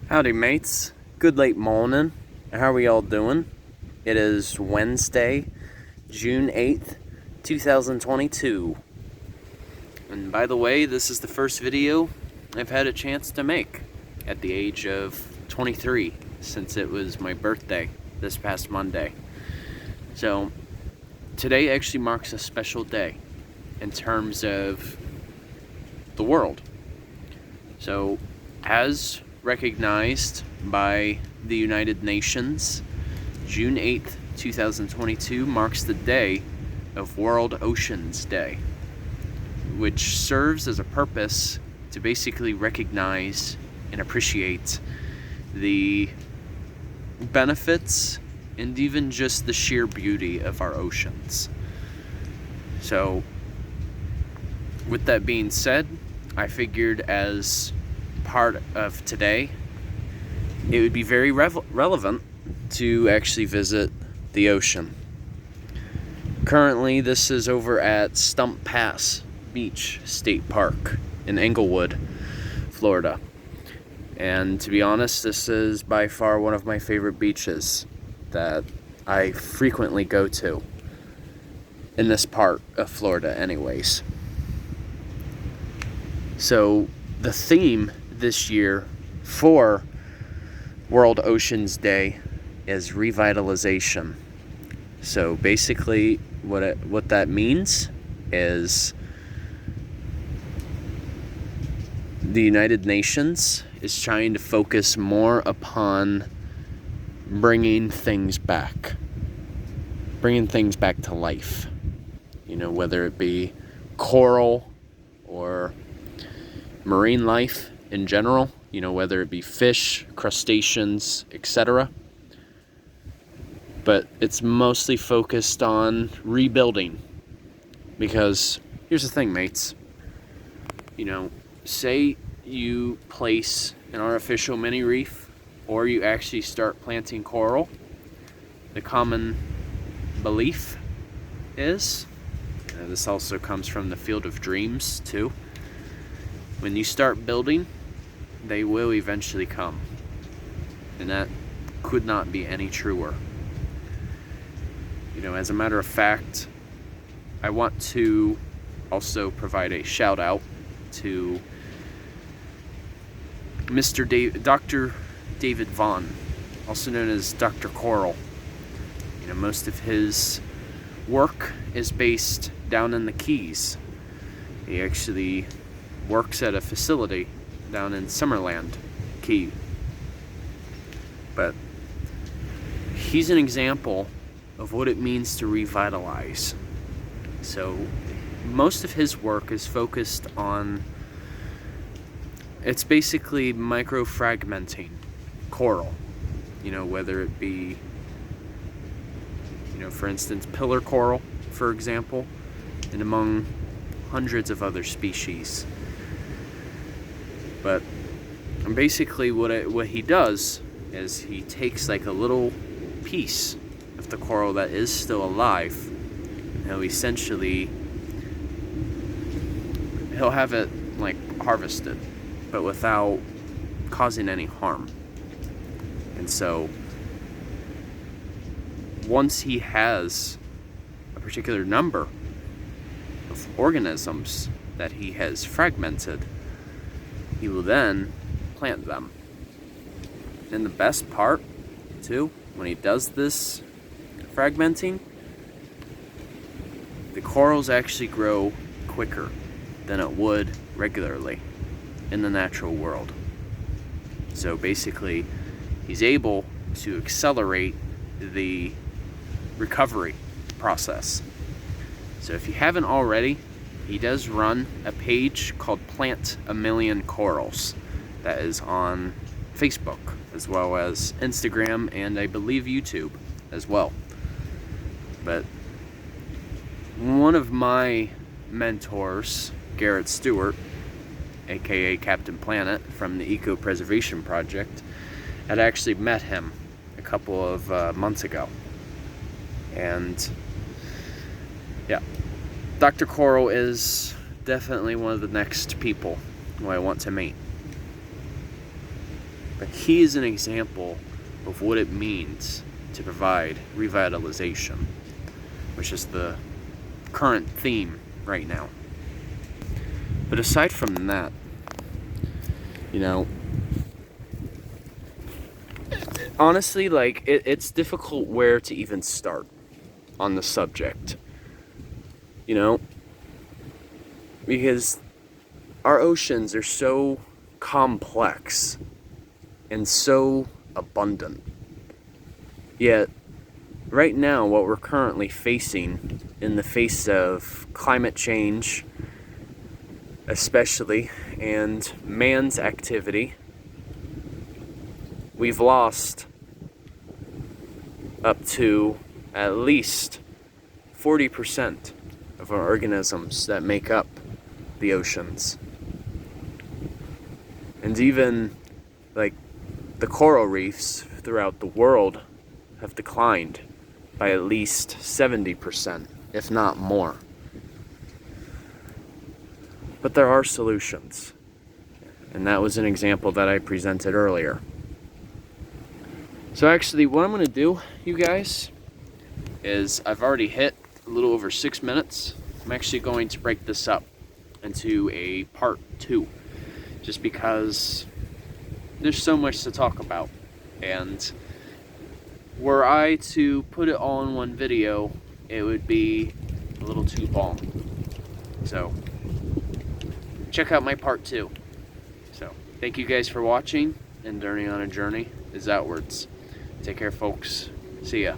Howdy mates, good late morning. How are we all doing? It is Wednesday, June 8th, 2022. And by the way, this is the first video I've had a chance to make at the age of 23 since it was my birthday this past Monday. So today actually marks a special day in terms of the world. So as recognized by the United Nations, June 8th, 2022 marks the day of World Oceans Day, which serves as a purpose to basically recognize and appreciate the benefits and even just the sheer beauty of our oceans. So, with that being said, I figured as part of today, it would be very relevant to actually visit the ocean. Currently, this is over at Stump Beach State Park in Englewood, Florida. And to be honest, this is by far one of my favorite beaches that I frequently go to in this part of Florida anyways. So the theme this year for World Oceans Day is revitalization. So basically what that means is the United Nations is trying to focus more upon bringing things back to life. You know, whether it be coral or marine life in general, you know, whether it be fish, crustaceans, etc. But it's mostly focused on rebuilding. Because here's the thing, mates. You know, say you place an artificial mini reef or you actually start planting coral. The common belief is, and this also comes from the field of dreams too, when you start building, they will eventually come. And that could not be any truer. You know, as a matter of fact, I want to also provide a shout out to Dr. David Vaughan, also known as Dr. Coral. You know, most of his work is based down in the Keys. He actually works at a facility down in Summerland Key. But he's an example of what it means to revitalize. So most of his work is focused on, it's basically microfragmenting coral. You know, whether it be, you know, for instance, pillar coral, for example, and among hundreds of other species. But basically what he does is he takes like a little piece of the coral that is still alive, and he'll have it like harvested, but without causing any harm. And so once he has a particular number of organisms that he has fragmented, he will then plant them. And the best part, too, when he does this fragmenting, the corals actually grow quicker than it would regularly in the natural world. So basically, he's able to accelerate the recovery process. So if you haven't already, he does run a page called Plant a Million Corals that is on Facebook as well as Instagram and I believe YouTube as well. But one of my mentors, Garrett Stewart, aka Captain Planet from the Eco Preservation Project, had actually met him a couple of months ago. And yeah, Dr. Coral is definitely one of the next people who I want to meet. But he is an example of what it means to provide revitalization, which is the current theme right now. But aside from that, you know, honestly, like, it's difficult where to even start on the subject, you know, because our oceans are so complex and so abundant. Yet, right now, what we're currently facing in the face of climate change, especially, and man's activity, we've lost up to at least 40% of our organisms that make up the oceans. And even, like, the coral reefs throughout the world have declined by at least 70%, if not more. But there are solutions. And that was an example that I presented earlier. So actually, what I'm going to do, you guys, is I've already hit a little over 6 minutes. I'm actually going to break this up into a part 2, just because there's so much to talk about. And were I to put it all in one video, it would be a little too long. So check out my part 2. So thank you guys for watching, and Journey on a Journey is outwards. Take care, folks. See ya.